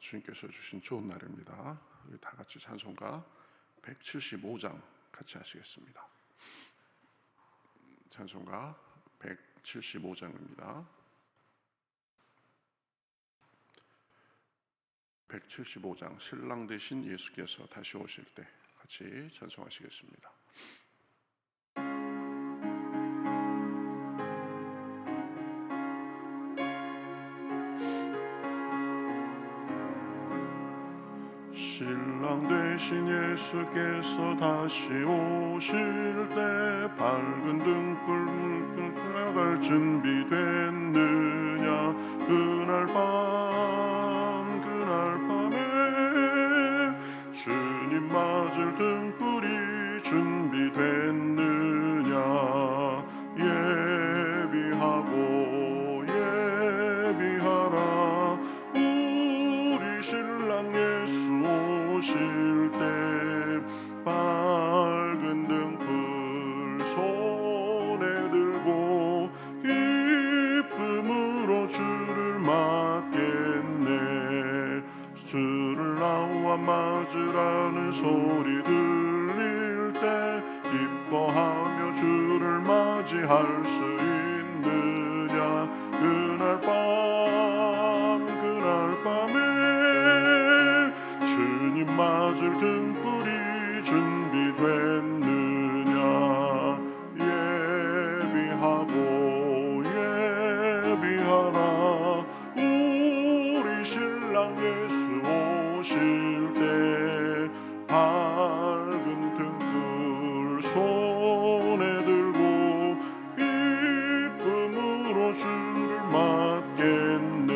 주님께서 주신 좋은 날입니다. 우리 다 같이 찬송가 175장 같이 하시겠습니다. 찬송가 175장입니다. 175장 신랑 되신 예수께서 다시 오실 때 같이 찬송하시겠습니다. 신랑 되신 예수께서 다시 오실 때 밝은 등불 나갈 준비됐느냐. 그날 밤에 주님 맞을 등불이 준비됐느냐. 예비하라 우리 신랑 예수 오실 때 밝은 등불 손에 들고 기쁨으로 주를 맞겠네. 주를 나와 맞으라는 소리 들릴 때 기뻐하며 주를 맞이할 수 있느냐. 그날 밤에 주님 맞을 등불이 준비됐느냐. 예비하라 우리 신랑 예수 오실 때 밝은 등불 손에 들고 기쁨으로 주를 맞겠네.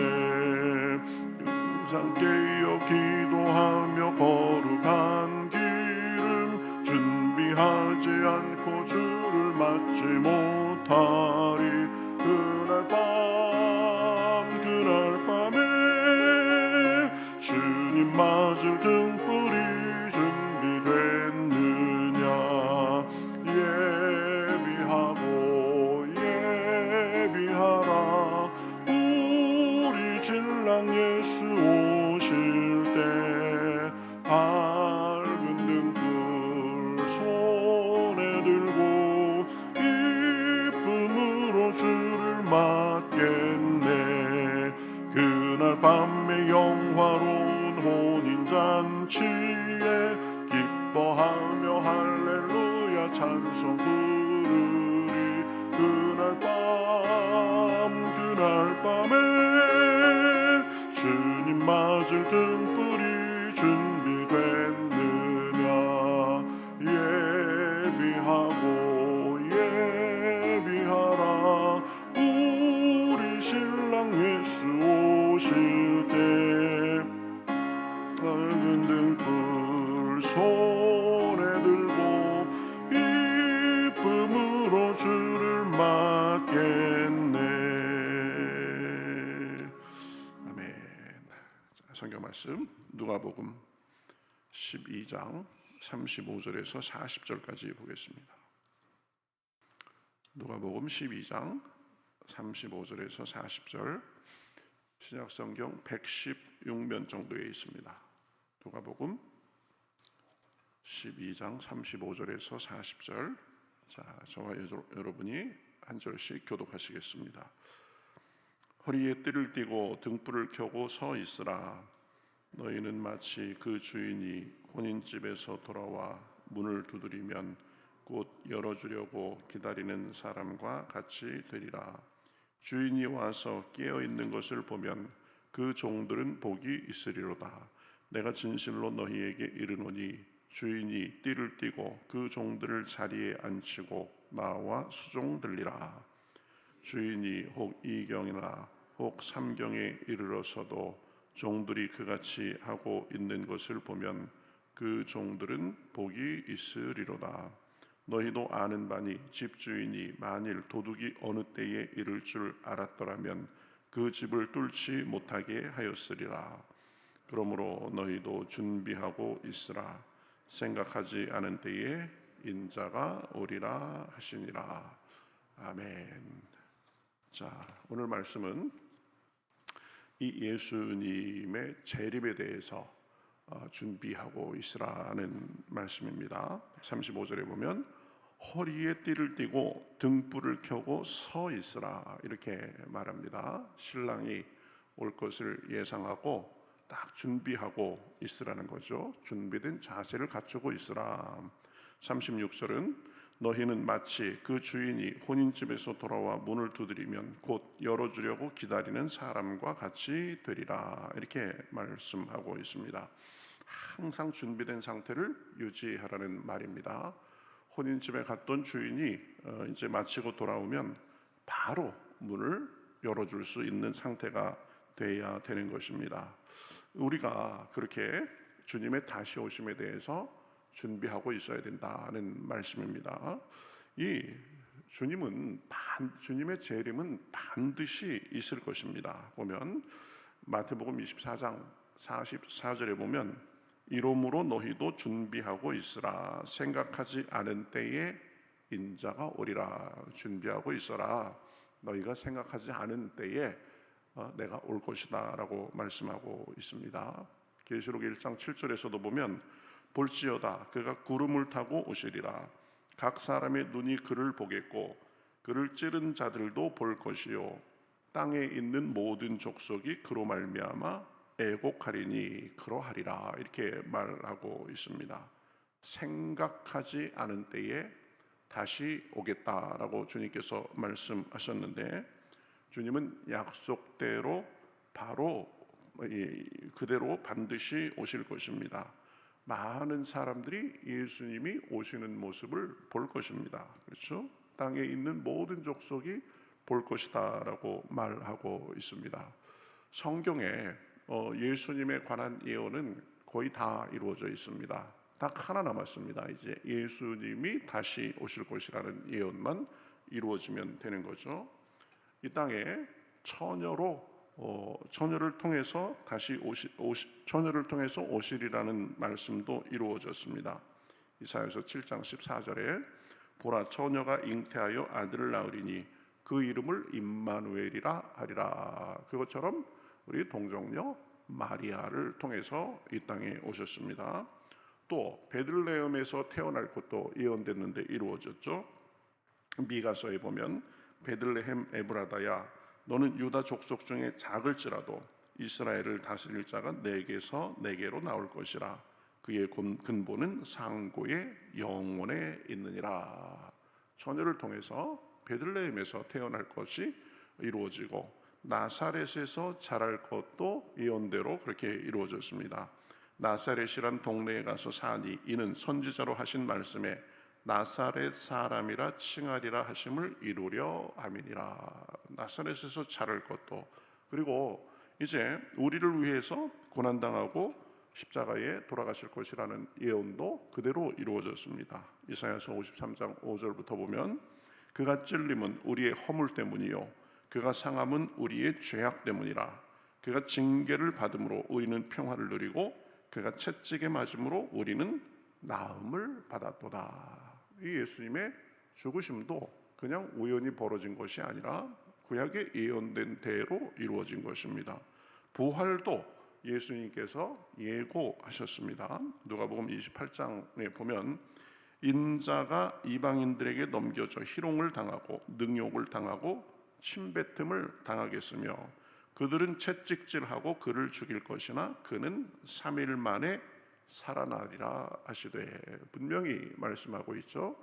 항상 깨어 기도하며 거룩한 기름 준비하지 않고 주를 맞지 못하리. 그날 밤에 주님 맞을 등불이 준비됐느냐. 예비하라 우리 신랑 예수 오실 때 밝은 등불 손에 들고 기쁨으로 주를 맞겠네. 그날 밤에 영화로운 혼인잔치에 기뻐하며 할렐루야 찬송 부르리. 그날 밤에 주님 맞을 등불이 준비됐느냐. 예비하라 우리 신랑 예수 오실 때 밝은 등불 손에 들고 기쁨으로 주를 맞겠네. 아멘. 성경 말씀 누가복음 12장 35절에서 40절까지 보겠습니다. 누가복음 12장 35절에서 40절 신약성경 116면 정도에 있습니다. 누가복음 12장 35절에서 40절. 자, 저와 여러분이 한 절씩 교독하시겠습니다. 허리에 띠를 띠고 등불을 켜고 서 있으라. 너희는 마치 그 주인이 혼인집에서 돌아와 문을 두드리면 곧 열어주려고 기다리는 사람과 같이 되리라. 주인이 와서 깨어있는 것을 보면 그 종들은 복이 있으리로다. 내가 진실로 너희에게 이르노니 주인이 띠를 띠고 그 종들을 자리에 앉히고 나와 수종들리라. 주인이 혹 2경이나 혹 3경에 이르러서도 종들이 그같이 하고 있는 것을 보면 그 종들은 복이 있으리로다. 너희도 아는 바니 집주인이 만일 도둑이 어느 때에 이를 줄 알았더라면 그 집을 뚫지 못하게 하였으리라. 그러므로 너희도 준비하고 있으라. 생각하지 않은 때에 인자가 오리라 하시니라. 아멘. 자, 오늘 말씀은 이 예수님의 재림에 대해서 준비하고 있으라는 말씀입니다. 35절에 보면 허리에 띠를 띠고 등불을 켜고 서 있으라 이렇게 말합니다. 신랑이 올 것을 예상하고 딱 준비하고 있으라는 거죠. 준비된 자세를 갖추고 있으라. 36절은 너희는 마치 그 주인이 혼인집에서 돌아와 문을 두드리면 곧 열어주려고 기다리는 사람과 같이 되리라 이렇게 말씀하고 있습니다. 항상 준비된 상태를 유지하라는 말입니다. 혼인집에 갔던 주인이 이제 마치고 돌아오면 바로 문을 열어줄 수 있는 상태가 돼야 되는 것입니다. 우리가 그렇게 주님의 다시 오심에 대해서 준비하고 있어야 된다는 말씀입니다. 이 주님의 재림은 반드시 있을 것입니다. 보면 마태복음 24장 44절에 보면 이러므로 너희도 준비하고 있으라. 생각하지 않은 때에 인자가 오리라. 준비하고 있어라. 너희가 생각하지 않은 때에 내가 올 것이다 라고 말씀하고 있습니다. 계시록 1장 7절에서도 보면 볼지어다 그가 구름을 타고 오시리라. 각 사람의 눈이 그를 보겠고 그를 찌른 자들도 볼 것이요 땅에 있는 모든 족속이 그로 말미암아 애곡하리니 그러하리라 이렇게 말하고 있습니다. 생각하지 않은 때에 다시 오겠다라고 주님께서 말씀하셨는데 주님은 약속대로 바로 그대로 반드시 오실 것입니다. 많은 사람들이 예수님이 오시는 모습을 볼 것입니다. 그렇죠? 땅에 있는 모든 족속이 볼 것이다 라고 말하고 있습니다. 성경에 예수님에 관한 예언은 거의 다 이루어져 있습니다. 딱 하나 남았습니다. 이제 예수님이 다시 오실 것이라는 예언만 이루어지면 되는 거죠. 이 땅에 처녀를 통해서 처녀를 통해서 오시리라는 말씀도 이루어졌습니다. 이사야서 7장 14절에 보라 처녀가 잉태하여 아들을 낳으리니 그 이름을 임마누엘이라 하리라. 그것처럼 우리 동정녀 마리아를 통해서 이 땅에 오셨습니다. 또 베들레헴에서 태어날 것도 예언됐는데 이루어졌죠. 미가서에 보면 베들레헴 에브라다야 너는 유다 족속 중에 작을지라도 이스라엘을 다스릴 자가 내게서 내게로 나올 것이라. 그의 근본은 상고의 영원에 있느니라. 처녀를 통해서 베들레헴에서 태어날 것이 이루어지고 나사렛에서 자랄 것도 예언대로 그렇게 이루어졌습니다. 나사렛이란 동네에 가서 사니 이는 선지자로 하신 말씀에 나사렛 사람이라 칭하리라 하심을 이루려 함이니라. 나사렛에서 자랄 것도, 그리고 이제 우리를 위해서 고난당하고 십자가에 돌아가실 것이라는 예언도 그대로 이루어졌습니다. 이사야서 53장 5절부터 보면 그가 찔림은 우리의 허물 때문이요 그가 상함은 우리의 죄악 때문이라. 그가 징계를 받음으로 우리는 평화를 누리고 그가 채찍에 맞음으로 우리는 나음을 받았도다. 이 예수님의 죽으심도 그냥 우연히 벌어진 것이 아니라 구약에 예언된 대로 이루어진 것입니다. 부활도 예수님께서 예고하셨습니다. 누가복음 28장에 보면 인자가 이방인들에게 넘겨져 희롱을 당하고 능욕을 당하고 침뱉음을 당하겠으며 그들은 채찍질하고 그를 죽일 것이나 그는 3일 만에 살아나리라 하시되, 분명히 말씀하고 있죠.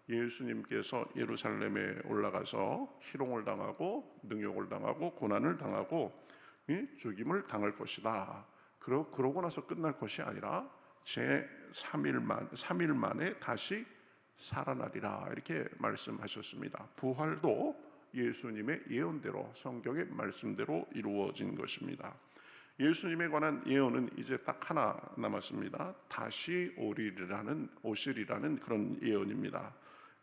예수님께서 예루살렘에 올라가서 희롱을 당하고 능욕을 당하고 고난을 당하고 죽임을 당할 것이다. 그러고 나서 끝날 것이 아니라 제 3일 만에 다시 살아나리라 이렇게 말씀하셨습니다. 부활도 예수님의 예언대로 성경의 말씀대로 이루어진 것입니다. 예수님에 관한 예언은 이제 딱 하나 남았습니다. 다시 오시리라는 그런 예언입니다.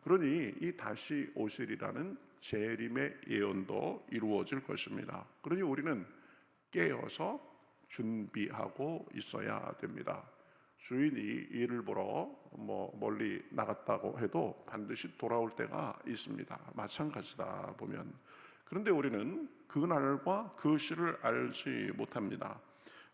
그러니 이 다시 오시리라는 재림의 예언도 이루어질 것입니다. 그러니 우리는 깨어서 준비하고 있어야 됩니다. 주인이 일을 보러 멀리 나갔다고 해도 반드시 돌아올 때가 있습니다. 마찬가지다 보면. 그런데 우리는 그 날과 그 시를 알지 못합니다.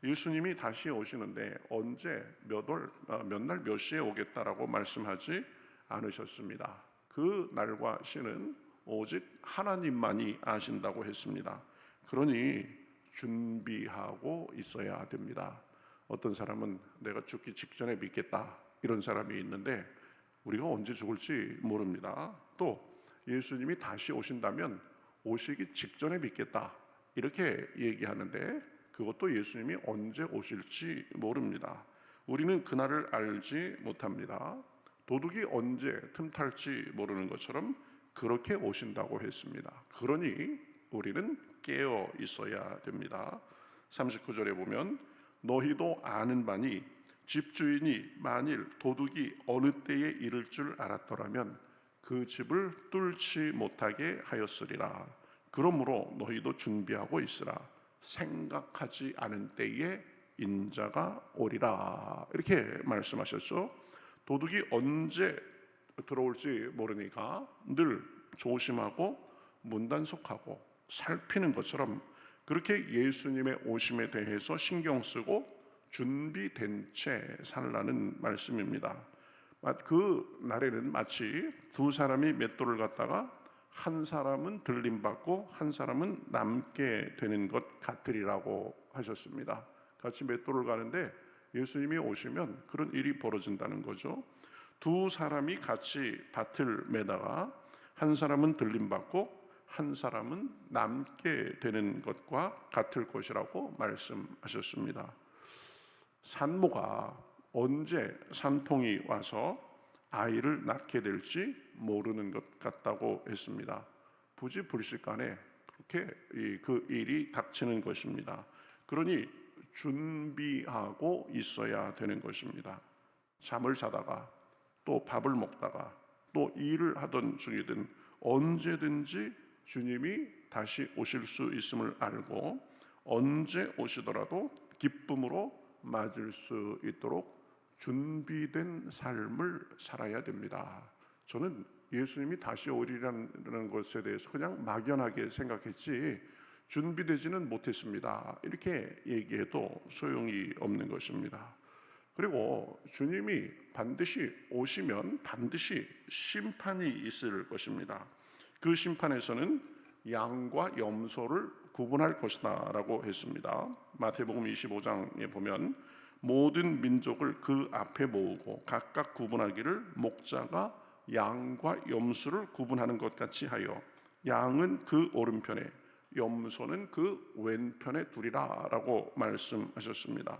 예수님이 다시 오시는데 언제 몇 날 몇 시에 오겠다라고 말씀하지 않으셨습니다. 그 날과 시는 오직 하나님만이 아신다고 했습니다. 그러니 준비하고 있어야 됩니다. 어떤 사람은 내가 죽기 직전에 믿겠다 이런 사람이 있는데 우리가 언제 죽을지 모릅니다. 또 예수님이 다시 오신다면 오시기 직전에 믿겠다 이렇게 얘기하는데 그것도 예수님이 언제 오실지 모릅니다. 우리는 그날을 알지 못합니다. 도둑이 언제 틈탈지 모르는 것처럼 그렇게 오신다고 했습니다. 그러니 우리는 깨어 있어야 됩니다. 39절에 보면 너희도 아는 바니 집주인이 만일 도둑이 어느 때에 이를 줄 알았더라면 그 집을 뚫지 못하게 하였으리라. 그러므로 너희도 준비하고 있으라. 생각하지 않은 때에 인자가 오리라. 이렇게 말씀하셨죠. 도둑이 언제 들어올지 모르니까 늘 조심하고 문단속하고 살피는 것처럼 그렇게 예수님의 오심에 대해서 신경 쓰고 준비된 채 살라는 말씀입니다. 그 날에는 마치 두 사람이 맷돌을 갖다가 한 사람은 들림받고 한 사람은 남게 되는 것 같으리라고 하셨습니다. 같이 맷돌을 가는데 예수님이 오시면 그런 일이 벌어진다는 거죠. 두 사람이 같이 밭을 매다가 한 사람은 들림받고 한 사람은 남게 되는 것과 같을 것이라고 말씀하셨습니다. 산모가 언제 산통이 와서 아이를 낳게 될지 모르는 것 같다고 했습니다. 부지불식간에 그렇게 그 일이 닥치는 것입니다. 그러니 준비하고 있어야 되는 것입니다. 잠을 자다가 또 밥을 먹다가 또 일을 하던 중이든 언제든지 주님이 다시 오실 수 있음을 알고 언제 오시더라도 기쁨으로 맞을 수 있도록 준비된 삶을 살아야 됩니다. 저는 예수님이 다시 오리라는 것에 대해서 그냥 막연하게 생각했지 준비되지는 못했습니다. 이렇게 얘기해도 소용이 없는 것입니다. 그리고 주님이 반드시 오시면 반드시 심판이 있을 것입니다. 그 심판에서는 양과 염소를 구분할 것이다 라고 했습니다. 마태복음 25장에 보면 모든 민족을 그 앞에 모으고 각각 구분하기를 목자가 양과 염소를 구분하는 것 같이 하여 양은 그 오른편에 염소는 그 왼편에 두리라 라고 말씀하셨습니다.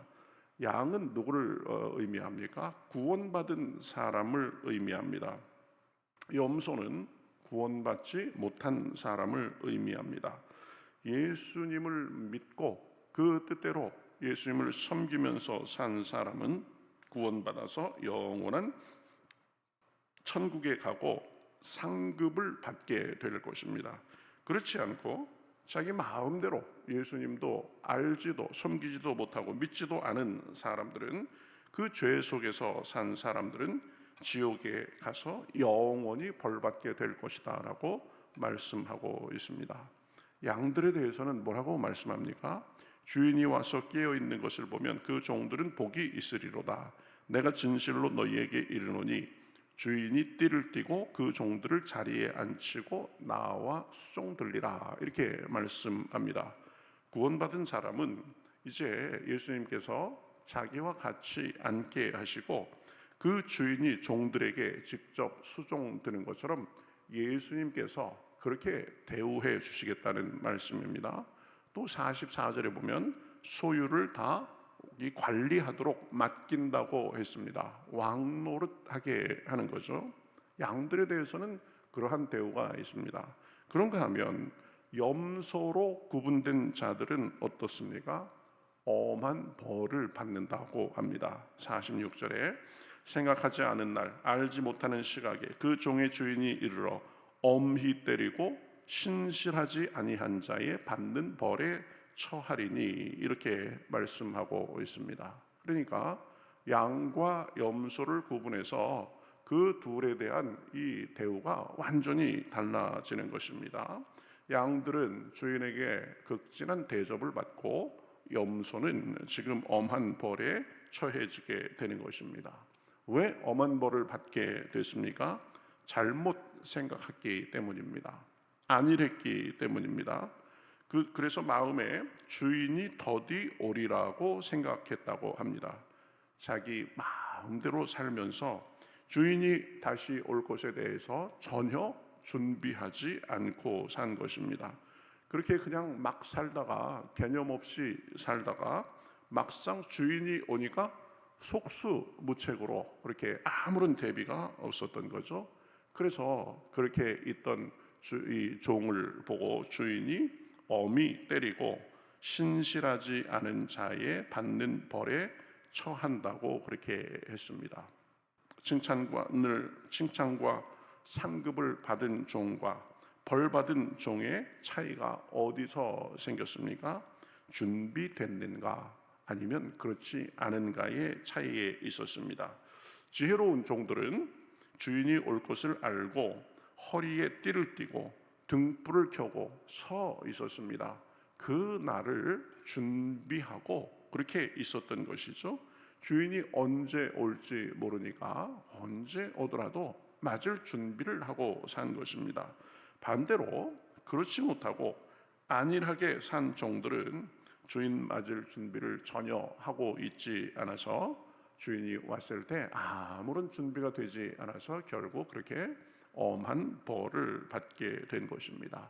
양은 누구를 의미합니까? 구원받은 사람을 의미합니다. 염소는 구원받지 못한 사람을 의미합니다. 예수님을 믿고 그 뜻대로 예수님을 섬기면서 산 사람은 구원받아서 영원한 천국에 가고 상급을 받게 될 것입니다. 그렇지 않고 자기 마음대로 예수님도 알지도 섬기지도 못하고 믿지도 않은 사람들은 그 죄 속에서 산 사람들은 지옥에 가서 영원히 벌받게 될 것이다 라고 말씀하고 있습니다. 양들에 대해서는 뭐라고 말씀합니까? 주인이 와서 깨어있는 것을 보면 그 종들은 복이 있으리로다. 내가 진실로 너희에게 이르노니 주인이 띠를 띠고 그 종들을 자리에 앉히고 나와 수종들리라. 이렇게 말씀합니다. 구원받은 사람은 이제 예수님께서 자기와 같이 앉게 하시고 그 주인이 종들에게 직접 수종드는 것처럼 예수님께서 그렇게 대우해 주시겠다는 말씀입니다. 또 44절에 보면 소유를 다 관리하도록 맡긴다고 했습니다. 왕노릇하게 하는 거죠. 양들에 대해서는 그러한 대우가 있습니다. 그런가 하면 염소로 구분된 자들은 어떻습니까? 엄한 벌을 받는다고 합니다. 46절에 생각하지 않은 날 알지 못하는 시각에 그 종의 주인이 이르러 엄히 때리고 신실하지 아니한 자의 받는 벌에 처하리니 이렇게 말씀하고 있습니다. 그러니까 양과 염소를 구분해서 그 둘에 대한 이 대우가 완전히 달라지는 것입니다. 양들은 주인에게 극진한 대접을 받고 염소는 지금 엄한 벌에 처해지게 되는 것입니다. 왜 엄한 벌을 받게 됐습니까? 잘못 생각했기 때문입니다. 안일했기 때문입니다. 그래서 마음에 주인이 더디 오리라고 생각했다고 합니다. 자기 마음대로 살면서 주인이 다시 올 것에 대해서 전혀 준비하지 않고 산 것입니다. 그렇게 그냥 막 살다가 개념 없이 살다가 막상 주인이 오니까 속수무책으로 그렇게 아무런 대비가 없었던 거죠. 그래서 그렇게 있던 이 종을 보고 주인이 엄히 때리고 신실하지 않은 자에 받는 벌에 처한다고 그렇게 했습니다. 칭찬과 상급을 받은 종과 벌 받은 종의 차이가 어디서 생겼습니까? 준비됐는가 아니면 그렇지 않은가의 차이에 있었습니다. 지혜로운 종들은 주인이 올 것을 알고 허리에 띠를 띠고 등불을 켜고 서 있었습니다. 그 날을 준비하고 그렇게 있었던 것이죠. 주인이 언제 올지 모르니까 언제 오더라도 맞을 준비를 하고 산 것입니다. 반대로 그렇지 못하고 안일하게 산 종들은 주인 맞을 준비를 전혀 하고 있지 않아서 주인이 왔을 때 아무런 준비가 되지 않아서 결국 그렇게 엄한 벌을 받게 된 것입니다.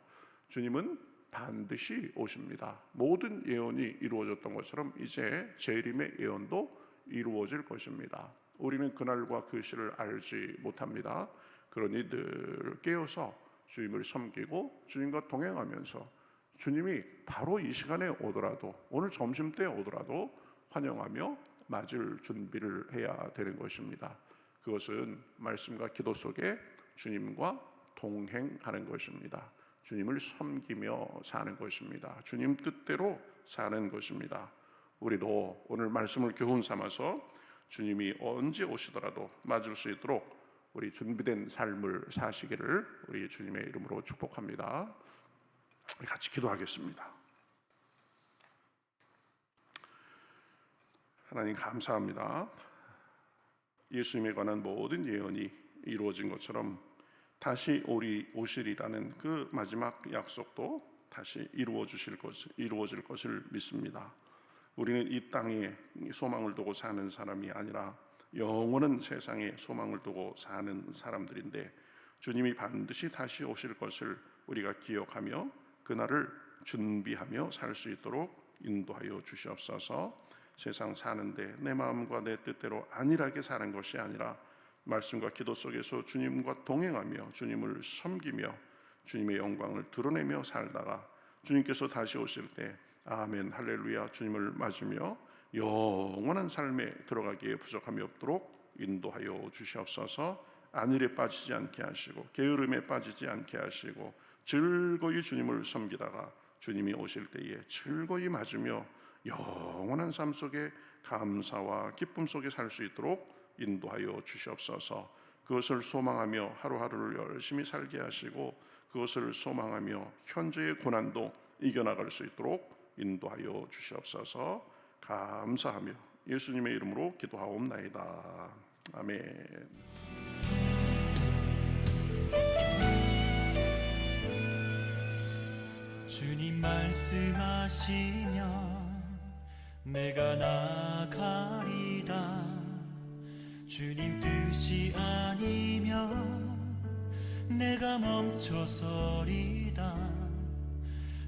주님은 반드시 오십니다. 모든 예언이 이루어졌던 것처럼 이제 재림의 예언도 이루어질 것입니다. 우리는 그날과 그 시를 알지 못합니다. 그러니 늘 깨어서 주님을 섬기고 주님과 동행하면서 주님이 바로 이 시간에 오더라도 오늘 점심때 오더라도 환영하며 맞을 준비를 해야 되는 것입니다. 그것은 말씀과 기도 속에 주님과 동행하는 것입니다. 주님을 섬기며 사는 것입니다. 주님 뜻대로 사는 것입니다. 우리도 오늘 말씀을 교훈 삼아서 주님이 언제 오시더라도 맞을 수 있도록 우리 준비된 삶을 사시기를 우리 주님의 이름으로 축복합니다. 우리 같이 기도하겠습니다. 하나님 감사합니다. 예수님에 관한 모든 예언이 이루어진 것처럼 다시 오시리라는 그 마지막 약속도 다시 이루어질 것을 믿습니다. 우리는 이 땅에 소망을 두고 사는 사람이 아니라 영원한 세상에 소망을 두고 사는 사람들인데 주님이 반드시 다시 오실 것을 우리가 기억하며 그날을 준비하며 살 수 있도록 인도하여 주시옵소서. 세상 사는데 내 마음과 내 뜻대로 안일하게 사는 것이 아니라 말씀과 기도 속에서 주님과 동행하며 주님을 섬기며 주님의 영광을 드러내며 살다가 주님께서 다시 오실 때 아멘 할렐루야 주님을 맞으며 영원한 삶에 들어가기에 부족함이 없도록 인도하여 주시옵소서. 안일에 빠지지 않게 하시고 게으름에 빠지지 않게 하시고 즐거이 주님을 섬기다가 주님이 오실 때에 즐거이 맞으며 영원한 삶 속에 감사와 기쁨 속에 살 수 있도록 인도하여 주시옵소서. 그것을 소망하며 하루하루를 열심히 살게 하시고 그것을 소망하며 현재의 고난도 이겨나갈 수 있도록 인도하여 주시옵소서. 감사하며 예수님의 이름으로 기도하옵나이다. 아멘. 주님 말씀하시면 내가 나가리다. 주님 뜻이 아니면 내가 멈춰서리다.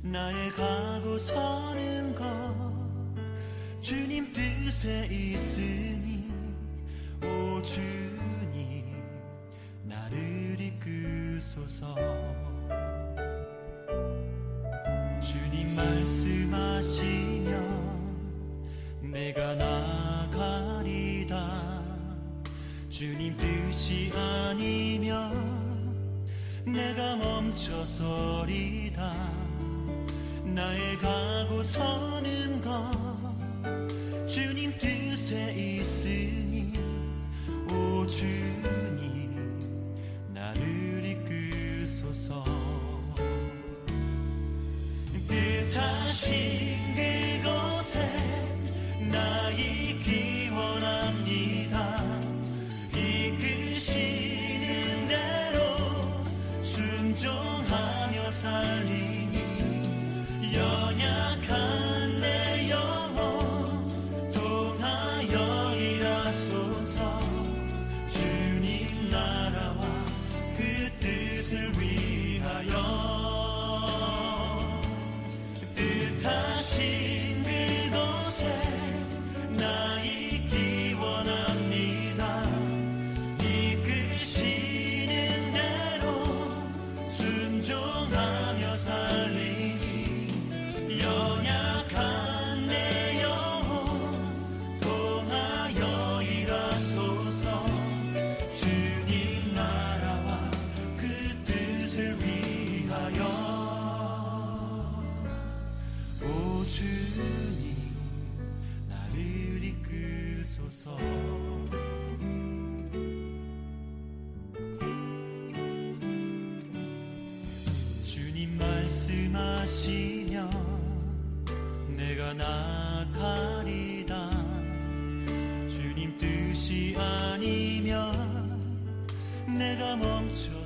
나의 가고 서는 것 주님 뜻에 있으니 오 주님 나를 이끄소서. 주님 말씀하시면 내가 나가리다. 주님 뜻이 아니면 내가 멈춰서리다. 나의 가고 서는 것 주님 뜻에 있으니 오 주님 나를 이끄소서. 하시면 내가 나가리다. 주님 뜻이 아니면 내가 멈춰